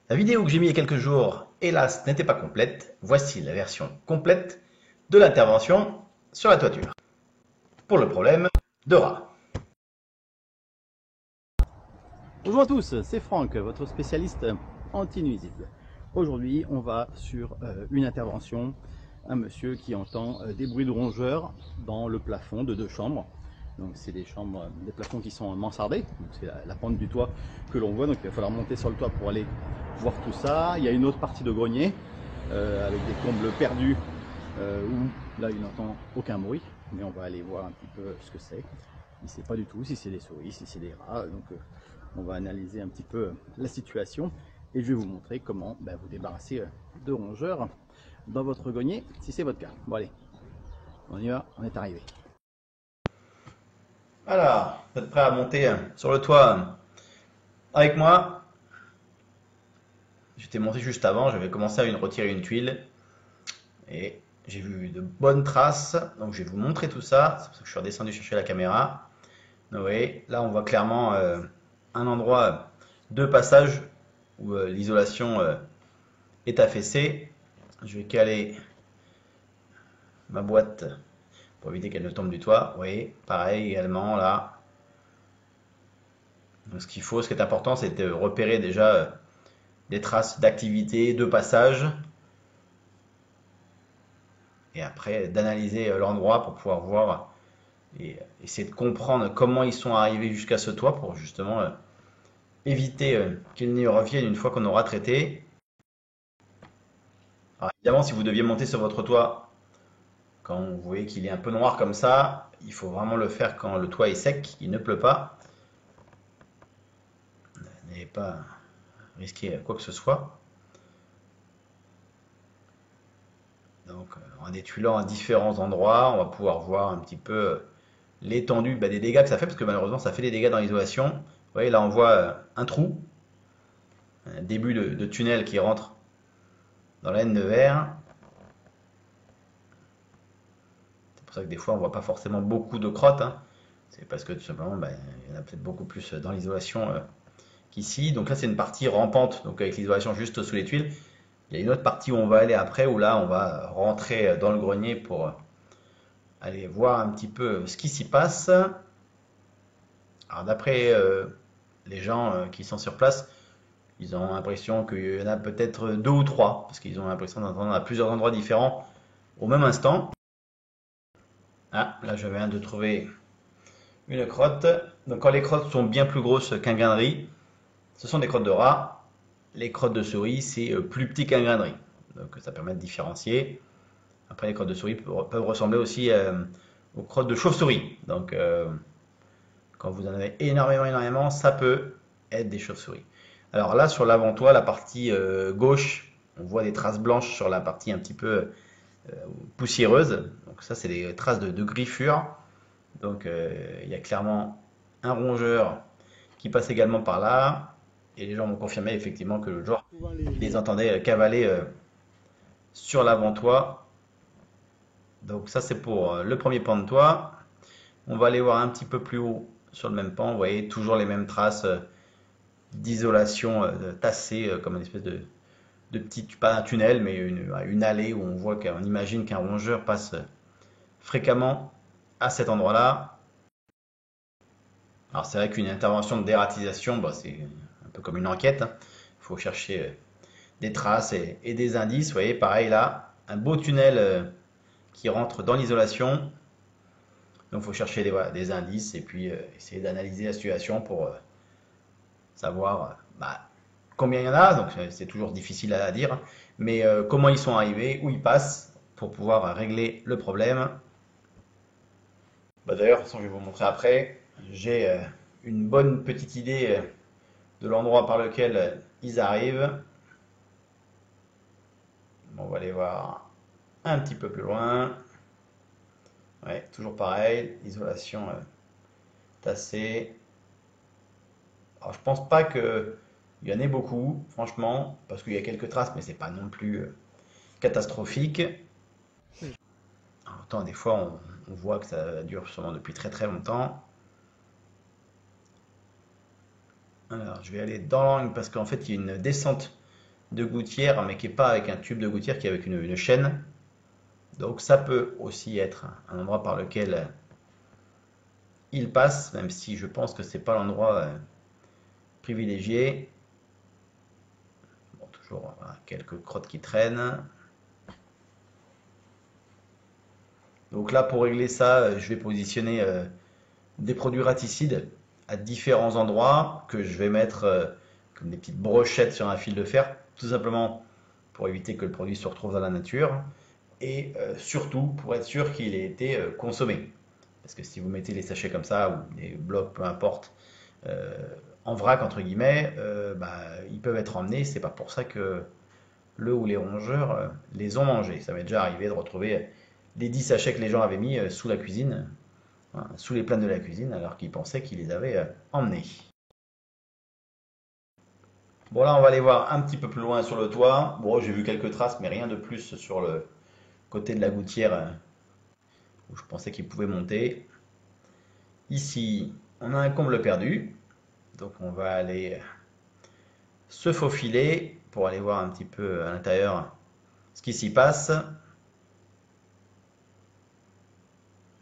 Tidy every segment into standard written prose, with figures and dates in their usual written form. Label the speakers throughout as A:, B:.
A: La vidéo que j'ai mise il y a quelques jours, hélas, n'était pas complète. Voici la version complète de l'intervention sur la toiture pour le problème de rats.
B: Bonjour à tous, c'est Franck, votre spécialiste anti-nuisible. Aujourd'hui, on va sur une intervention, un monsieur qui entend des bruits de rongeurs dans le plafond de 2 chambres. Donc c'est des chambres, des plafonds qui sont mansardés, c'est la pente du toit que l'on voit, donc il va falloir monter sur le toit pour aller voir tout ça. Il y a une autre partie de grenier avec des combles perdus où là il n'entend aucun bruit, mais on va aller voir un petit peu ce que c'est. Il ne sait pas du tout si c'est des souris, si c'est des rats, donc on va analyser un petit peu la situation et je vais vous montrer comment vous débarrasser de rongeurs dans votre grenier si c'est votre cas. Bon allez, on y va, on est arrivé.
A: Alors, vous êtes prêts à monter sur le toit avec moi? J'étais monté juste avant, j'avais commencé à retirer une tuile et j'ai vu de bonnes traces, donc je vais vous montrer tout ça. C'est pour ça que je suis redescendu chercher la caméra. Vous voyez, là on voit clairement un endroit de passage où l'isolation est affaissée. Je vais caler ma boîte pour éviter qu'elle ne tombe du toit. Vous voyez, pareil également là. Donc, ce qu'il faut, ce qui est important, c'est de repérer déjà des traces d'activité, de passage. Et après, d'analyser l'endroit pour pouvoir voir et essayer de comprendre comment ils sont arrivés jusqu'à ce toit pour justement éviter qu'ils n'y reviennent une fois qu'on aura traité. Alors évidemment, si vous deviez monter sur votre toit, quand vous voyez qu'il est un peu noir comme ça, il faut vraiment le faire quand le toit est sec, il ne pleut pas. N'allez pas risquer quoi que ce soit. Donc en détuilant à différents endroits, on va pouvoir voir un petit peu l'étendue des dégâts que ça fait, parce que malheureusement ça fait des dégâts dans l'isolation. Vous voyez là on voit un trou, un début de tunnel qui rentre dans la laine de verre. C'est pour ça que des fois on voit pas forcément beaucoup de crottes, hein. C'est parce que tout simplement il y en a peut-être beaucoup plus dans l'isolation qu'ici. Donc là c'est une partie rampante, donc avec l'isolation juste sous les tuiles. Il y a une autre partie où on va aller après, où là on va rentrer dans le grenier pour aller voir un petit peu ce qui s'y passe. Alors d'après les gens qui sont sur place, ils ont l'impression qu'il y en a peut-être 2 ou 3, parce qu'ils ont l'impression d'entendre à plusieurs endroits différents au même instant. Ah, là je viens de trouver une crotte. Donc quand les crottes sont bien plus grosses qu'un grain de riz, ce sont des crottes de rat. Les crottes de souris, c'est plus petit qu'un grain de riz. Donc ça permet de différencier. Après, les crottes de souris peuvent ressembler aussi aux crottes de chauve-souris. Donc quand vous en avez énormément, ça peut être des chauves-souris. Alors là, sur l'avant-toit, la partie gauche, on voit des traces blanches sur la partie un petit peu poussiéreuse. Donc ça, c'est des traces de griffures. Donc il y a clairement un rongeur qui passe également par là. Et les gens m'ont confirmé effectivement que le jour, ils les entendaient cavaler sur l'avant-toit. Donc ça, c'est pour le premier pan de toit. On va aller voir un petit peu plus haut sur le même pan. Vous voyez toujours les mêmes traces d'isolation tassées comme une espèce de petit, pas un tunnel, mais une allée où on voit qu'on imagine qu'un rongeur passe fréquemment à cet endroit-là. Alors c'est vrai qu'une intervention de dératisation, c'est un peu comme une enquête, hein. Il faut chercher des traces et des indices. Vous voyez, pareil là, un beau tunnel qui rentre dans l'isolation. Donc il faut chercher des indices et puis essayer d'analyser la situation pour savoir combien il y en a. Donc c'est toujours difficile à dire, mais comment ils sont arrivés, où ils passent pour pouvoir régler le problème. D'ailleurs, de toute façon, je vais vous montrer après. J'ai une bonne petite idée de l'endroit par lequel ils arrivent. Bon, on va aller voir un petit peu plus loin. Ouais, toujours pareil, isolation tassée. Alors je pense pas qu'il y en ait beaucoup, franchement, parce qu'il y a quelques traces, mais c'est pas non plus catastrophique. Alors, autant des fois on voit que ça dure sûrement depuis très longtemps. Alors je vais aller dans l'angle parce qu'en fait il y a une descente de gouttière, mais qui n'est pas avec un tube de gouttière, qui est avec une chaîne. Donc ça peut aussi être un endroit par lequel il passe, même si je pense que c'est pas l'endroit privilégié. Bon, toujours voilà, quelques crottes qui traînent. Donc là, pour régler ça, je vais positionner des produits raticides à différents endroits que je vais mettre comme des petites brochettes sur un fil de fer, tout simplement pour éviter que le produit se retrouve dans la nature et surtout pour être sûr qu'il ait été consommé. Parce que si vous mettez les sachets comme ça ou les blocs, peu importe, euh, en vrac entre guillemets, ils peuvent être emmenés. C'est pas pour ça que le ou les rongeurs les ont mangés. Ça m'est déjà arrivé de retrouver les 10 sachets que les gens avaient mis sous la cuisine, hein, sous les plaines de la cuisine, alors qu'ils pensaient qu'ils les avaient emmenés. Bon, là, on va aller voir un petit peu plus loin sur le toit. Bon, j'ai vu quelques traces, mais rien de plus sur le côté de la gouttière où je pensais qu'il pouvait monter. Ici, on a un comble perdu. Donc, on va aller se faufiler pour aller voir un petit peu à l'intérieur ce qui s'y passe.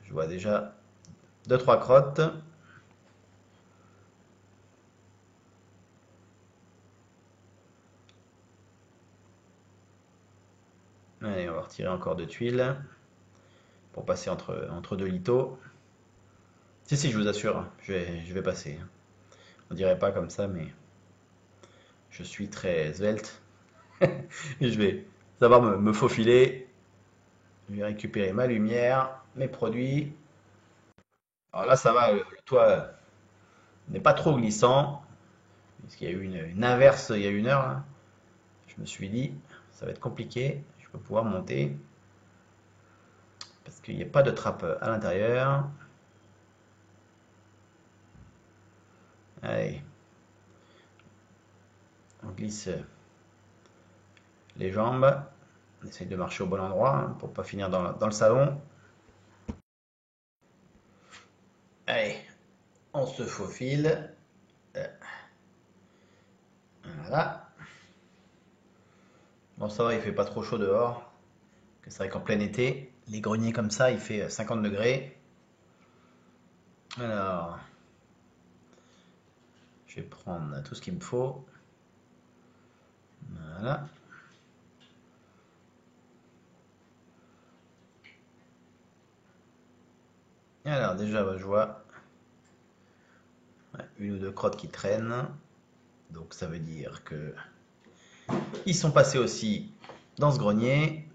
A: Je vois déjà 2-3 crottes. Allez, on va retirer encore 2 tuiles pour passer entre deux lithos. Si, je vous assure, je vais passer. On dirait pas comme ça, mais je suis très svelte. Et je vais savoir me faufiler. Je vais récupérer ma lumière, mes produits. Alors là, ça va, le toit n'est pas trop glissant. Parce qu'il y a eu une inverse il y a 1 heure, là. Je me suis dit, ça va être compliqué. Je vais pouvoir monter. Parce qu'il n'y a pas de trappe à l'intérieur. Allez. On glisse les jambes. On essaye de marcher au bon endroit hein, pour pas finir dans le salon. Allez, on se faufile. Voilà. Bon, ça va, il fait pas trop chaud dehors. C'est vrai qu'en plein été, les greniers comme ça, il fait 50 degrés. Alors, je vais prendre tout ce qu'il me faut. Voilà. Alors, déjà, je vois 1 ou 2 crottes qui traînent. Donc, ça veut dire que ils sont passés aussi dans ce grenier.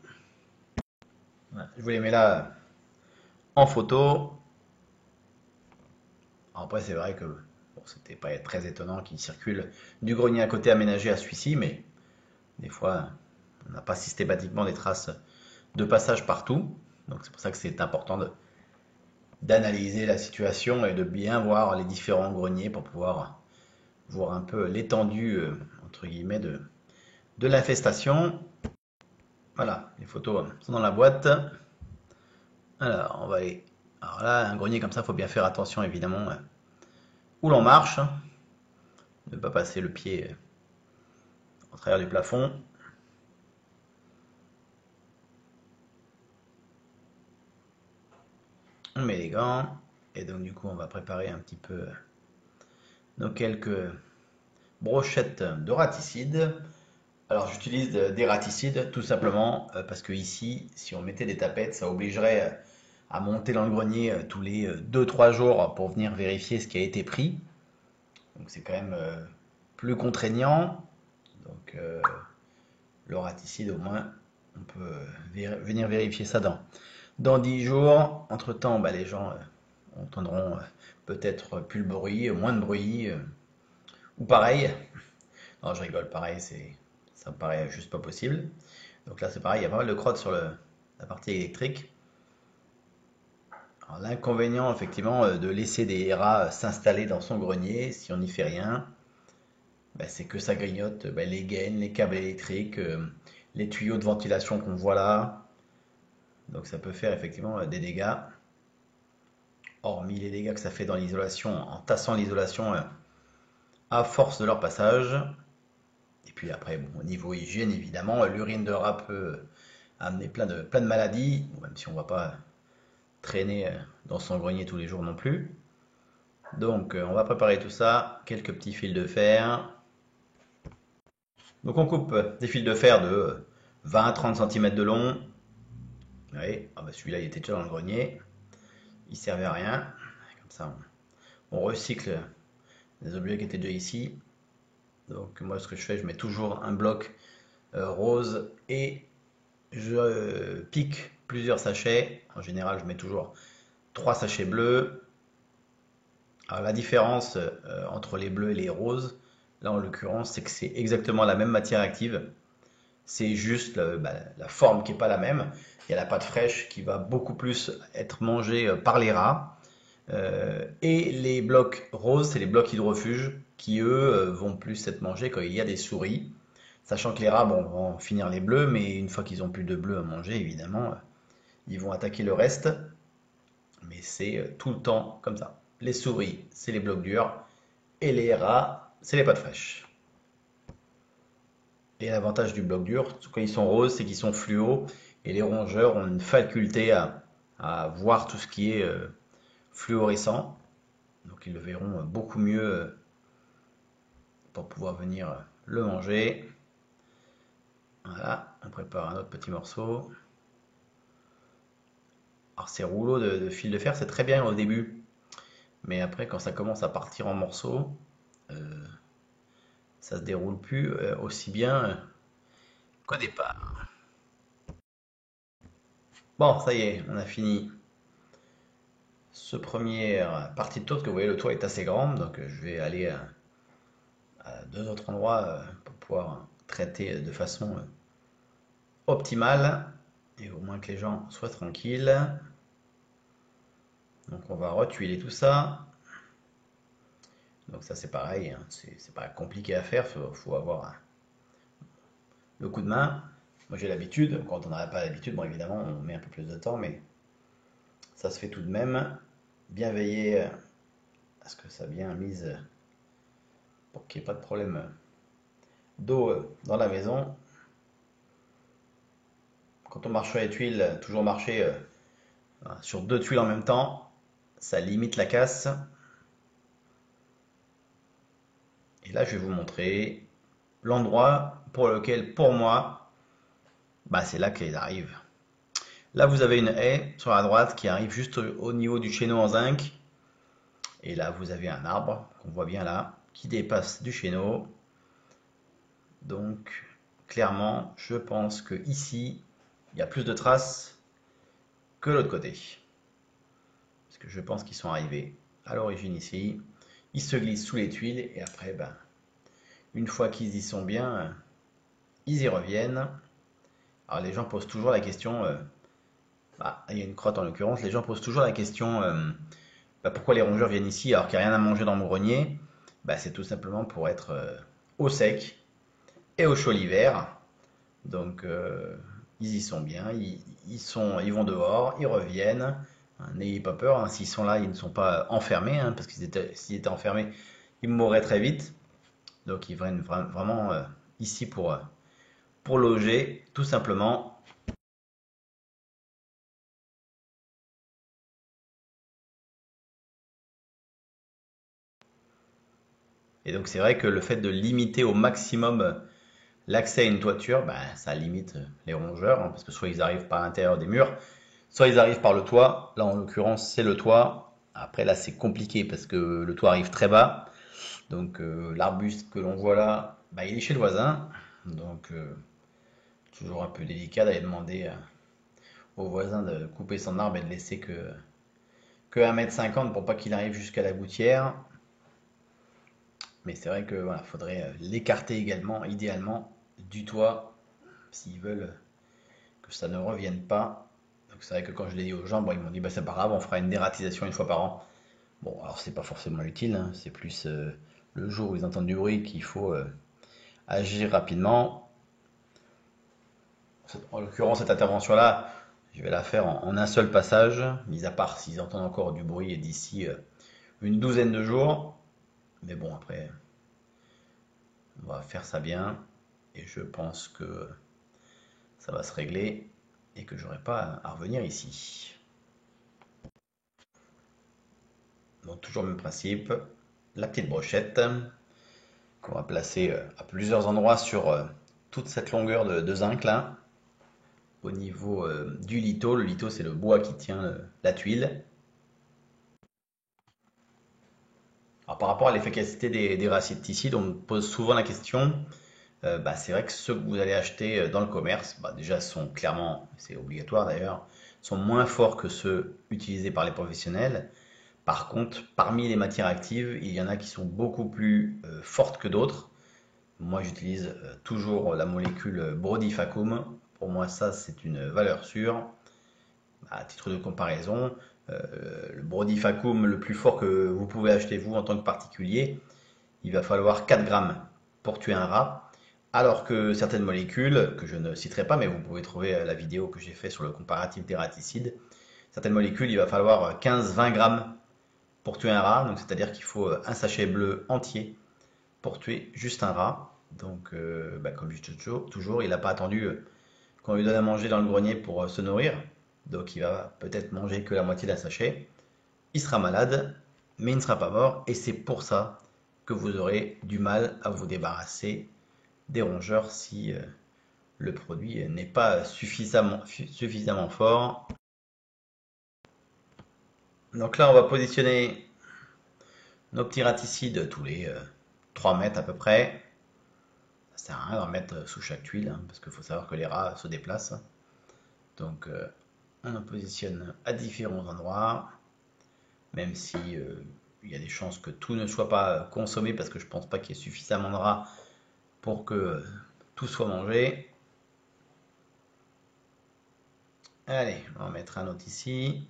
A: Voilà, je vous les mets là en photo. Après, c'est vrai que bon, c'était pas très étonnant qu'ils circulent du grenier à côté aménagé à celui-ci, mais des fois, on n'a pas systématiquement des traces de passage partout. Donc, c'est pour ça que c'est important d'analyser la situation et de bien voir les différents greniers pour pouvoir voir un peu l'étendue, entre guillemets, de l'infestation. Voilà, les photos sont dans la boîte. Alors, on va aller. Alors là, un grenier comme ça, il faut bien faire attention évidemment où l'on marche. Ne pas passer le pied au travers du plafond. On met les gants. Et donc, du coup, on va préparer un petit peu nos quelques brochettes de raticides. Alors, j'utilise des raticides tout simplement parce que ici, si on mettait des tapettes, ça obligerait à monter dans le grenier tous les 2-3 jours pour venir vérifier ce qui a été pris. Donc c'est quand même plus contraignant. Donc le raticide au moins, on peut venir vérifier ça dans 10 jours. Entre temps, les gens entendront peut-être plus le bruit, moins de bruit, ou pareil. Non, je rigole, pareil, ça me paraît juste pas possible. Donc là c'est pareil, il y a pas mal de crottes sur la partie électrique. L'inconvénient, effectivement, de laisser des rats s'installer dans son grenier, si on n'y fait rien, c'est que ça grignote les gaines, les câbles électriques, les tuyaux de ventilation qu'on voit là. Donc ça peut faire effectivement des dégâts. Hormis les dégâts que ça fait dans l'isolation, en tassant l'isolation à force de leur passage. Et puis après, bon, au niveau hygiène, évidemment, l'urine de rat peut amener plein de maladies, même si on ne va pas traîner dans son grenier tous les jours non plus. Donc on va préparer tout ça, quelques petits fils de fer. Donc on coupe des fils de fer de 20-30 cm de long. Oui, ah bah celui-là il était déjà dans le grenier, il servait à rien. Comme ça on recycle des objets qui étaient déjà ici. Donc moi ce que je fais, je mets toujours un bloc rose et je pique plusieurs sachets. En général je mets toujours 3 sachets bleus. Alors la différence entre les bleus et les roses, là en l'occurrence, c'est que c'est exactement la même matière active. C'est juste la forme qui n'est pas la même. Il y a la pâte fraîche qui va beaucoup plus être mangée par les rats. Et les blocs roses, c'est les blocs hydrofuges qui, eux, vont plus être mangés quand il y a des souris. Sachant que les rats vont finir les bleus, mais une fois qu'ils n'ont plus de bleus à manger, évidemment, ils vont attaquer le reste. Mais c'est tout le temps comme ça. Les souris, c'est les blocs durs. Et les rats, c'est les pâtes fraîches. Et l'avantage du bloc dur, quand ils sont roses, c'est qu'ils sont fluo. Et les rongeurs ont une faculté à voir tout ce qui est fluorescent. Donc ils le verront beaucoup mieux pour pouvoir venir le manger. Voilà, on prépare un autre petit morceau. Alors ces rouleaux de fil de fer, c'est très bien au début. Mais après, quand ça commence à partir en morceaux, ça se déroule plus aussi bien qu'au départ. Bon, ça y est, on a fini ce première partie de tour, parce que vous voyez le toit est assez grand, donc je vais aller à deux autres endroits pour pouvoir traiter de façon optimale, et au moins que les gens soient tranquilles. Donc on va retuiler tout ça. Donc ça c'est pareil, hein, c'est pas compliqué à faire, faut avoir le coup de main. Moi j'ai l'habitude, quand on n'a pas l'habitude, bon évidemment on met un peu plus de temps, mais ça se fait tout de même. Bien veiller à ce que ça bien mise pour qu'il n'y ait pas de problème d'eau dans la maison. Quand on marche sur les tuiles, toujours marcher sur deux tuiles en même temps, ça limite la casse. Et là, je vais vous montrer l'endroit pour lequel, pour moi, c'est là qu'ils arrivent. Là, vous avez une haie sur la droite qui arrive juste au niveau du chéneau en zinc. Et là, vous avez un arbre qu'on voit bien là, qui dépasse du chéneau. Donc, clairement, je pense que ici, il y a plus de traces que l'autre côté. Parce que je pense qu'ils sont arrivés à l'origine ici. Ils se glissent sous les tuiles et après, une fois qu'ils y sont bien, ils y reviennent. Alors les gens posent toujours la question, il y a une crotte en l'occurrence, les gens posent toujours la question pourquoi les rongeurs viennent ici alors qu'il n'y a rien à manger dans mon grenier. C'est tout simplement pour être au sec et au chaud l'hiver. Donc ils y sont bien, ils vont dehors, ils reviennent. N'ayez pas peur, hein, s'ils sont là, ils ne sont pas enfermés, hein, parce s'ils étaient enfermés, ils mourraient très vite. Donc ils viennent vraiment ici pour loger, tout simplement. Et donc c'est vrai que le fait de limiter au maximum l'accès à une toiture, ça limite les rongeurs, hein, parce que soit ils arrivent par l'intérieur des murs, soit ils arrivent par le toit. Là en l'occurrence c'est le toit. Après là c'est compliqué parce que le toit arrive très bas. Donc l'arbuste que l'on voit là, il est chez le voisin. Donc toujours un peu délicat d'aller demander au voisin de couper son arbre et de laisser que 1,50 m pour pas qu'il arrive jusqu'à la gouttière. Mais c'est vrai que voilà, faudrait l'écarter également, idéalement, du toit, s'ils veulent que ça ne revienne pas. Donc c'est vrai que quand je l'ai dit aux gens, ils m'ont dit c'est pas grave, on fera une dératisation une fois par an. Bon, alors c'est pas forcément utile, hein, c'est plus le jour où ils entendent du bruit qu'il faut agir rapidement. En l'occurrence, cette intervention-là, je vais la faire en un seul passage, mis à part s'ils entendent encore du bruit d'ici une douzaine de jours. Mais bon, après, on va faire ça bien. et je pense que ça va se régler et que j'aurai pas à revenir ici. Donc toujours le même principe, la petite brochette qu'on va placer à plusieurs endroits sur toute cette longueur de zinc là. Au niveau du lito, le lito c'est le bois qui tient la tuile. Alors, par rapport à l'efficacité des insecticides, on me pose souvent la question. C'est vrai que ceux que vous allez acheter dans le commerce, déjà sont clairement, c'est obligatoire d'ailleurs, sont moins forts que ceux utilisés par les professionnels. Par contre, parmi les matières actives, il y en a qui sont beaucoup plus fortes que d'autres. Moi, j'utilise toujours la molécule Brodifacoum. Pour moi, ça, c'est une valeur sûre. À titre de comparaison, le Brodifacoum le plus fort que vous pouvez acheter vous en tant que particulier, il va falloir 4 grammes pour tuer un rat. Alors que certaines molécules, que je ne citerai pas, mais vous pouvez trouver la vidéo que j'ai fait sur le comparatif des raticides, certaines molécules, il va falloir 15-20 grammes pour tuer un rat. Donc c'est-à-dire qu'il faut un sachet bleu entier pour tuer juste un rat. Donc, comme je dis toujours, il n'a pas attendu qu'on lui donne à manger dans le grenier pour se nourrir. Donc il va peut-être manger que la moitié d'un sachet. Il sera malade, mais il ne sera pas mort. Et c'est pour ça que vous aurez du mal à vous débarrasser des rongeurs si le produit n'est pas suffisamment fort. Donc là, on va positionner nos petits raticides tous les 3 mètres à peu près. Ça sert à rien d'en mettre sous chaque tuile, hein, parce qu'il faut savoir que les rats se déplacent. Donc on en positionne à différents endroits, même si il y a des chances que tout ne soit pas consommé, parce que je pense pas qu'il y ait suffisamment de rats pour que tout soit mangé. Allez, on va en mettre un autre ici.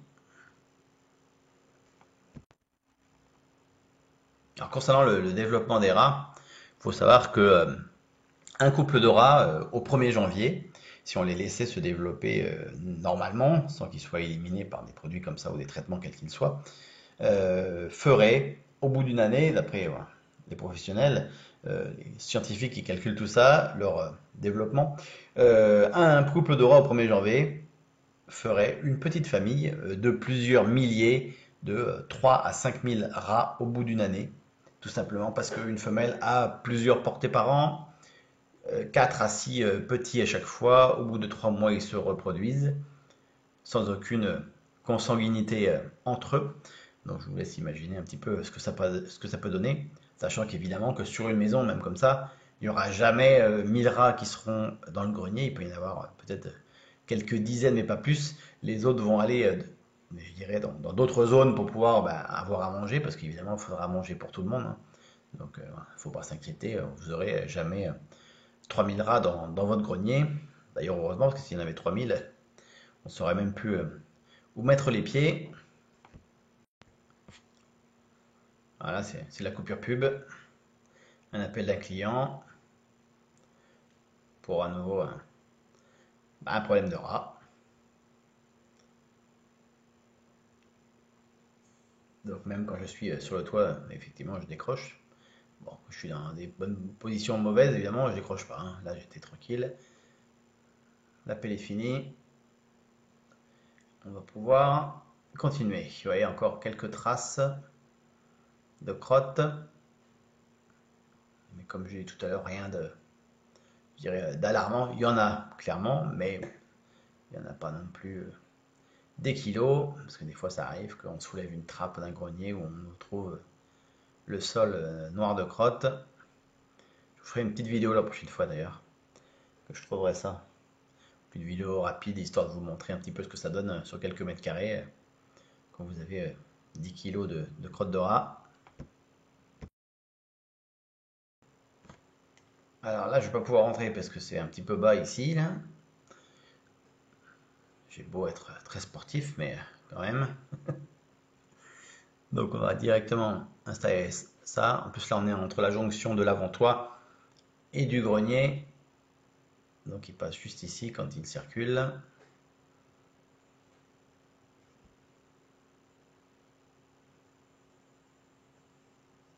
A: Alors concernant le développement des rats, il faut savoir que un couple de rats au 1er janvier, si on les laissait se développer normalement, sans qu'ils soient éliminés par des produits comme ça ou des traitements quels qu'ils soient, ferait au bout d'une année, d'après les professionnels, les scientifiques qui calculent tout ça, leur développement, un couple de rats au 1er janvier ferait une petite famille de plusieurs milliers, de 3 à 5 000 rats au bout d'une année. Tout simplement parce qu'une femelle a plusieurs portées par an, 4 à 6 petits à chaque fois. Au bout de 3 mois, ils se reproduisent sans aucune consanguinité entre eux. Donc je vous laisse imaginer un petit peu ce que ça peut donner, sachant qu'évidemment que sur une maison, même comme ça, il n'y aura jamais 1000 rats qui seront dans le grenier. Il peut y en avoir peut-être quelques dizaines, mais pas plus. Les autres vont aller, je dirais, dans d'autres zones pour pouvoir avoir à manger, parce qu'évidemment, il faudra manger pour tout le monde, hein. Donc, il ne faut pas s'inquiéter, vous n'aurez jamais 3000 rats dans votre grenier. D'ailleurs, heureusement, parce que s'il y en avait 3000, on ne saurait même plus où mettre les pieds. Voilà, c'est la coupure pub. Un appel d'un client pour à nouveau un problème de rat. Donc même quand je suis sur le toit, effectivement, je décroche. Bon, je suis dans des bonnes positions mauvaises, évidemment, je décroche pas, hein. Là, j'étais tranquille. L'appel est fini. On va pouvoir continuer. Vous voyez encore quelques traces de crottes. Mais comme je l'ai dit tout à l'heure, rien de, je dirais, d'alarmant. Il y en a clairement, mais il n'y en a pas non plus des kilos, parce que des fois ça arrive qu'on soulève une trappe d'un grenier où on trouve le sol noir de crottes. Je vous ferai une petite vidéo la prochaine fois d'ailleurs, que je trouverai ça. Une vidéo rapide, histoire de vous montrer un petit peu ce que ça donne sur quelques mètres carrés, quand vous avez 10 kilos de crottes de rat. Alors là, je vais pas pouvoir rentrer parce que c'est un petit peu bas ici, là. J'ai beau être très sportif, mais quand même. Donc on va directement installer ça. En plus là, on est entre la jonction de l'avant-toit et du grenier. Donc il passe juste ici quand il circule.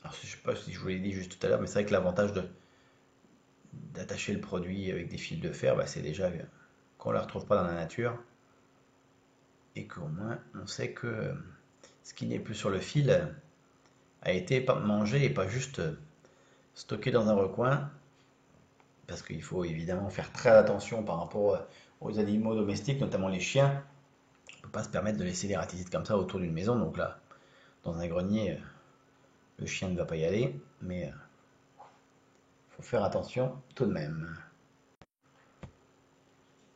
A: Alors je sais pas si je vous l'ai dit juste tout à l'heure, mais c'est vrai que l'avantage d'attacher le produit avec des fils de fer, bah, c'est déjà qu'on ne la retrouve pas dans la nature et qu'au moins on sait que ce qui n'est plus sur le fil a été mangé et pas juste stocké dans un recoin, parce qu'il faut évidemment faire très attention par rapport aux animaux domestiques, notamment les chiens. On ne peut pas se permettre de laisser des raticides comme ça autour d'une maison, donc là, dans un grenier, le chien ne va pas y aller, mais il faut faire attention tout de même.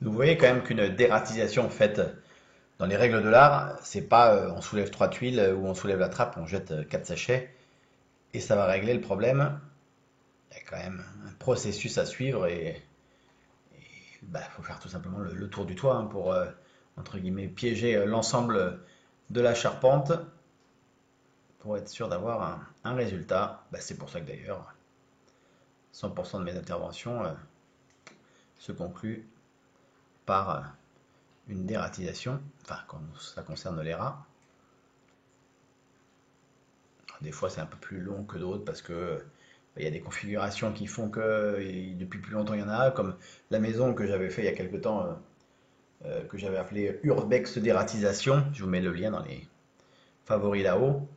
A: Vous voyez quand même qu'une dératisation faite dans les règles de l'art, c'est pas on soulève 3 tuiles ou on soulève la trappe, on jette 4 sachets et ça va régler le problème. Il y a quand même un processus à suivre et bah, faut faire tout simplement le tour du toit, hein, pour entre guillemets piéger l'ensemble de la charpente pour être sûr d'avoir un résultat. Bah, c'est pour ça que d'ailleurs 100% de mes interventions se concluent par une dératisation, enfin quand ça concerne les rats. Des fois c'est un peu plus long que d'autres parce que il y a des configurations qui font que depuis plus longtemps il y en a, comme la maison que j'avais fait il y a quelque temps, que j'avais appelé Urbex dératisation. Je vous mets le lien dans les favoris là-haut.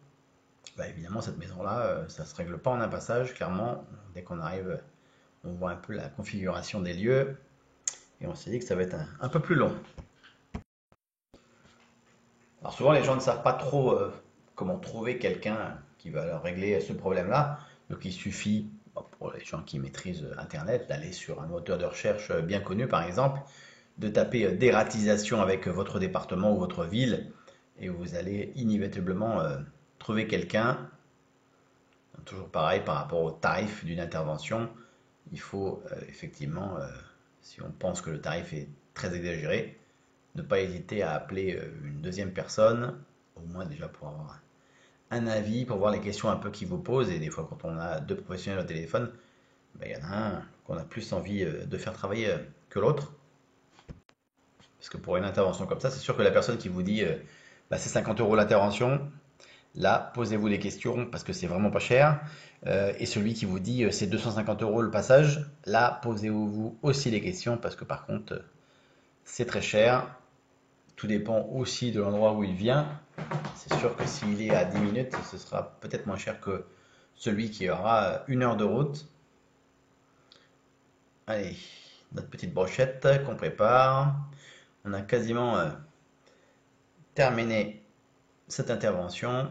A: Bah, évidemment cette maison-là, ça se règle pas en un passage, clairement. Dès qu'on arrive, on voit un peu la configuration des lieux et on s'est dit que ça va être un peu plus long. Alors souvent les gens ne savent pas trop comment trouver quelqu'un qui va leur régler ce problème-là. Donc il suffit, pour les gens qui maîtrisent Internet, d'aller sur un moteur de recherche bien connu par exemple, de taper dératisation avec votre département ou votre ville et vous allez inévitablement trouver quelqu'un. Toujours pareil par rapport au tarif d'une intervention, il faut effectivement, si on pense que le tarif est très exagéré, ne pas hésiter à appeler une deuxième personne, au moins déjà pour avoir un avis, pour voir les questions un peu qu'ils vous posent. Et des fois, quand on a deux professionnels au téléphone, ben, il y en a un qu'on a plus envie de faire travailler que l'autre. Parce que pour une intervention comme ça, c'est sûr que la personne qui vous dit bah, c'est 50 € l'intervention, là, posez-vous des questions parce que c'est vraiment pas cher. Et celui qui vous dit c'est 250 € le passage, là, posez-vous aussi des questions parce que par contre, c'est très cher. Tout dépend aussi de l'endroit où il vient. C'est sûr que s'il est à 10 minutes, ce sera peut-être moins cher que celui qui aura 1 heure de route. Allez, notre petite brochette qu'on prépare. On a quasiment terminé cette intervention.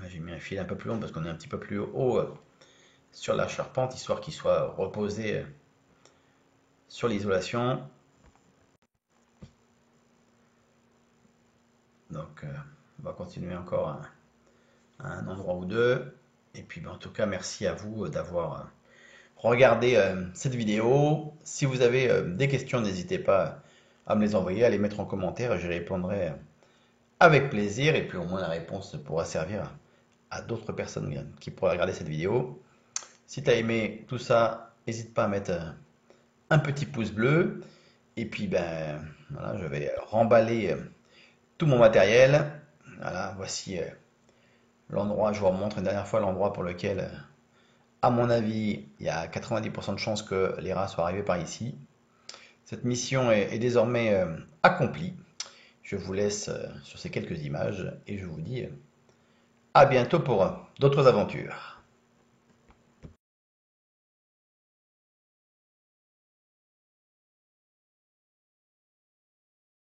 A: J'ai mis un fil un peu plus long parce qu'on est un petit peu plus haut sur la charpente, histoire qu'il soit reposé sur l'isolation. Donc on va continuer encore à un endroit ou deux. Et puis en tout cas, merci à vous d'avoir regardé cette vidéo. Si vous avez des questions, n'hésitez pas à me les envoyer, à les mettre en commentaire. J'y répondrai avec plaisir. Et puis au moins la réponse pourra servir à d'autres personnes qui pourraient regarder cette vidéo. Si tu as aimé tout ça, n'hésite pas à mettre un petit pouce bleu. Et puis ben voilà, je vais remballer tout mon matériel. Voilà, voici l'endroit, je vous remontre une dernière fois l'endroit pour lequel, à mon avis, il y a 90% de chances que les rats soient arrivés par ici. Cette mission est désormais accomplie. Je vous laisse sur ces quelques images et je vous dis à bientôt pour d'autres aventures.